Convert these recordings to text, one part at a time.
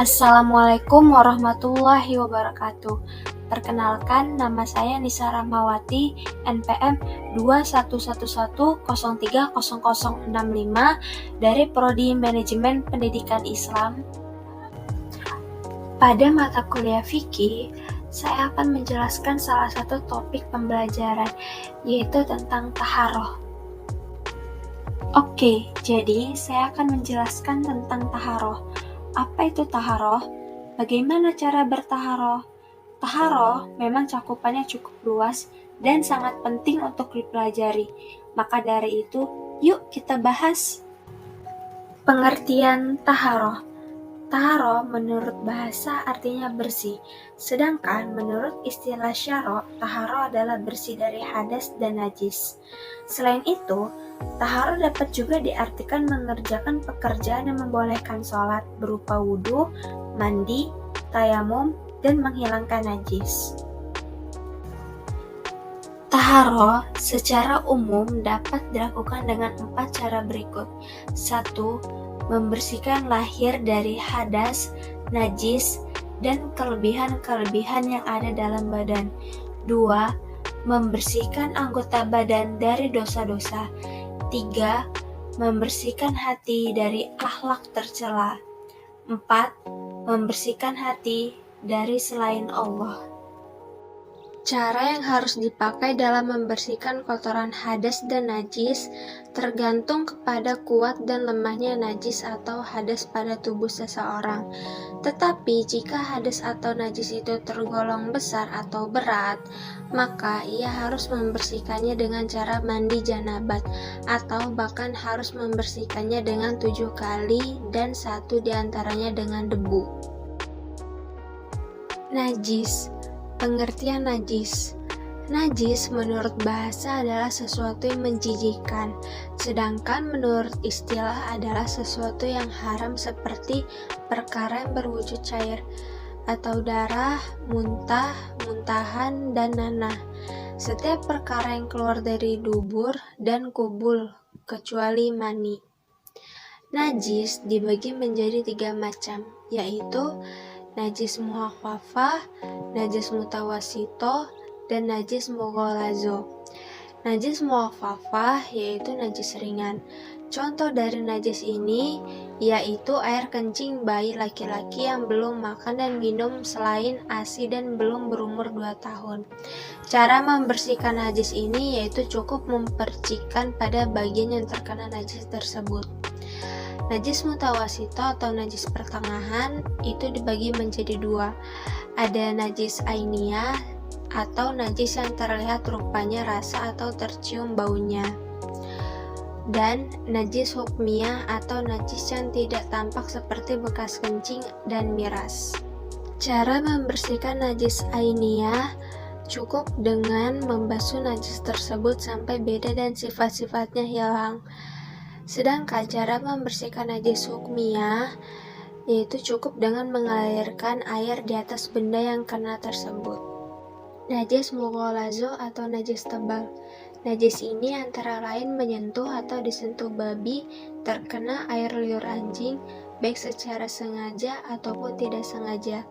Assalamualaikum warahmatullahi wabarakatuh. Perkenalkan, nama saya Nisa Rahmawati, NPM 2111030065 dari Prodi Manajemen Pendidikan Islam. Pada mata kuliah fikih, saya akan menjelaskan salah satu topik pembelajaran, yaitu tentang taharoh. Oke, jadi saya akan menjelaskan tentang taharoh. Apa itu taharoh? Bagaimana cara bertaharoh? Taharoh memang cakupannya cukup luas dan sangat penting untuk dipelajari. Maka dari itu, yuk kita bahas. Pengertian taharoh. Taharoh menurut bahasa artinya bersih, sedangkan menurut istilah syarok, taharoh adalah bersih dari hadas dan najis. Selain itu, taharoh dapat juga diartikan mengerjakan pekerjaan yang membolehkan sholat berupa wudhu, mandi, tayamum, dan menghilangkan najis. Taharoh secara umum dapat dilakukan dengan 4 cara berikut. 1. Membersihkan lahir dari hadas, najis, dan kelebihan-kelebihan yang ada dalam badan. 2. Membersihkan anggota badan dari dosa-dosa. 3. Membersihkan hati dari akhlak tercela. 4. Membersihkan hati dari selain Allah. Cara yang harus dipakai dalam membersihkan kotoran hadas dan najis tergantung kepada kuat dan lemahnya najis atau hadas pada tubuh seseorang. Tetapi jika hadas atau najis itu tergolong besar atau berat, maka ia harus membersihkannya dengan cara mandi janabat, atau bahkan harus membersihkannya dengan 7 kali dan 1 diantaranya dengan debu. Najis. Pengertian najis. Najis menurut bahasa adalah sesuatu yang menjijikkan, sedangkan menurut istilah adalah sesuatu yang haram seperti perkara yang berwujud cair atau darah, muntah, muntahan, dan nanah. Setiap perkara yang keluar dari dubur dan kubul, kecuali mani. Najis dibagi menjadi 3 macam, yaitu najis muhaffafah, najis mutawasito, dan najis mughalazo. Najis muhaffafah yaitu najis ringan. Contoh dari najis ini yaitu air kencing bayi laki-laki yang belum makan dan minum selain ASI dan belum berumur 2 tahun. Cara membersihkan najis ini yaitu cukup mempercikkan pada bagian yang terkena najis tersebut. Najis mutawasito atau najis pertengahan itu dibagi menjadi 2. Ada najis ainiyah atau najis yang terlihat rupanya, rasa, atau tercium baunya. Dan najis hukmiyah atau najis yang tidak tampak seperti bekas kencing dan miras. Cara membersihkan najis ainiyah cukup dengan membasuh najis tersebut sampai beda dan sifat-sifatnya hilang. Sedangkan cara membersihkan najis hukmiyah yaitu cukup dengan mengalirkan air di atas benda yang kena tersebut. Najis mughalazo atau najis tebal. Najis ini antara lain menyentuh atau disentuh babi, terkena air liur anjing, baik secara sengaja ataupun tidak sengaja.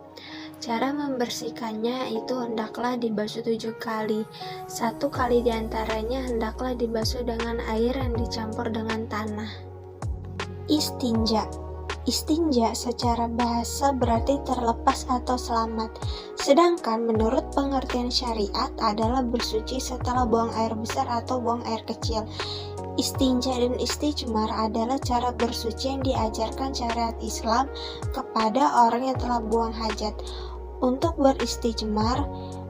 Cara membersihkannya itu hendaklah dibasuh 7 kali. 1 kali diantaranya hendaklah dibasuh dengan air yang dicampur dengan tanah. Istinja. Istinja secara bahasa berarti terlepas atau selamat. Sedangkan menurut pengertian syariat adalah bersuci setelah buang air besar atau buang air kecil. Istinja dan istijmar adalah cara bersuci yang diajarkan syariat Islam kepada orang yang telah buang hajat. Untuk beristijmar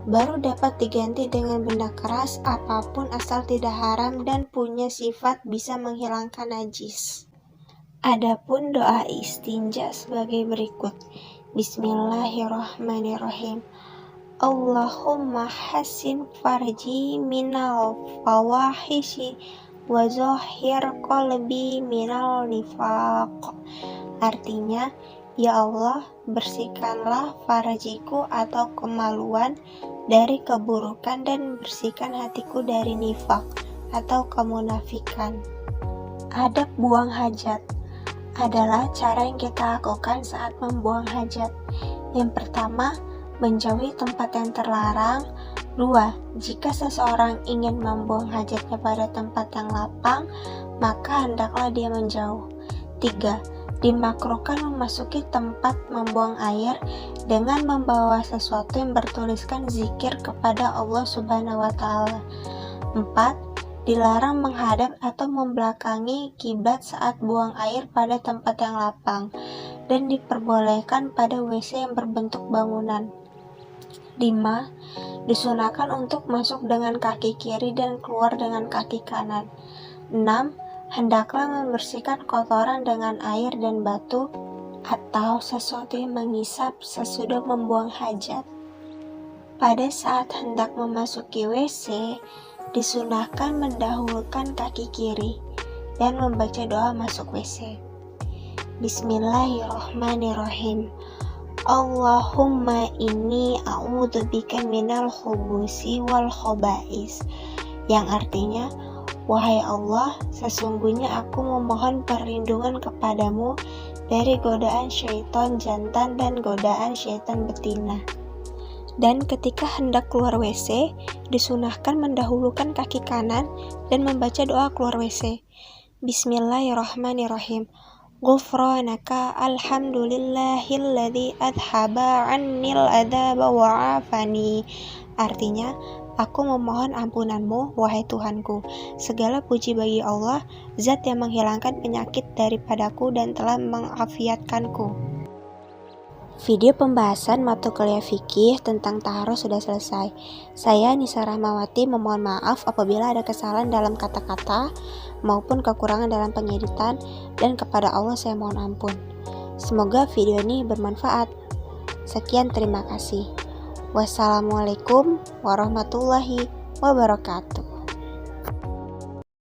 baru dapat diganti dengan benda keras apapun asal tidak haram dan punya sifat bisa menghilangkan najis. Adapun doa istinja sebagai berikut. Bismillahirrahmanirrahim. Allahumma hassin farji minal fawahishi wa zahir qalbi minal nifaq. Artinya, ya Allah, bersihkanlah farjiku atau kemaluan dari keburukan dan bersihkan hatiku dari nifak atau kemunafikan. Adab buang hajat. adalah cara yang kita lakukan saat membuang hajat. Yang pertama, menjauhi tempat yang terlarang. 2. Jika seseorang ingin membuang hajatnya pada tempat yang lapang, maka hendaklah dia menjauh. 3. Dimakruhkan memasuki tempat membuang air dengan membawa sesuatu yang bertuliskan zikir kepada Allah Subhanahu wa Ta'ala. 4. Dilarang menghadap atau membelakangi kiblat saat buang air pada tempat yang lapang, dan diperbolehkan pada WC yang berbentuk bangunan. 5. Disunahkan untuk masuk dengan kaki kiri dan keluar dengan kaki kanan. 6. Hendaklah membersihkan kotoran dengan air dan batu atau sesuatu yang mengisap sesudah membuang hajat. Pada saat hendak memasuki WC, disunahkan mendahulukan kaki kiri dan membaca doa masuk WC. Bismillahirrahmanirrahim. Allahumma inni a'udzubika minal khubusi wal khobais, yang artinya, wahai Allah, sesungguhnya aku memohon perlindungan kepadamu dari godaan syaitan jantan dan godaan syaitan betina. Dan ketika hendak keluar WC, disunahkan mendahulukan kaki kanan dan membaca doa keluar WC. Bismillahirrahmanirrahim. Ghufranaka alhamdulillahilladzi adhaba annil adaba wa'afani. Artinya, aku memohon ampunanmu, wahai Tuhanku. Segala puji bagi Allah, zat yang menghilangkan penyakit daripadaku dan telah mengafiatkanku. Video pembahasan mata kuliah fikih tentang taharus sudah selesai. Saya Nisa Rahmawati memohon maaf apabila ada kesalahan dalam kata-kata maupun kekurangan dalam pengeditan, dan kepada Allah saya mohon ampun. Semoga video ini bermanfaat. Sekian, terima kasih. Wassalamualaikum warahmatullahi wabarakatuh.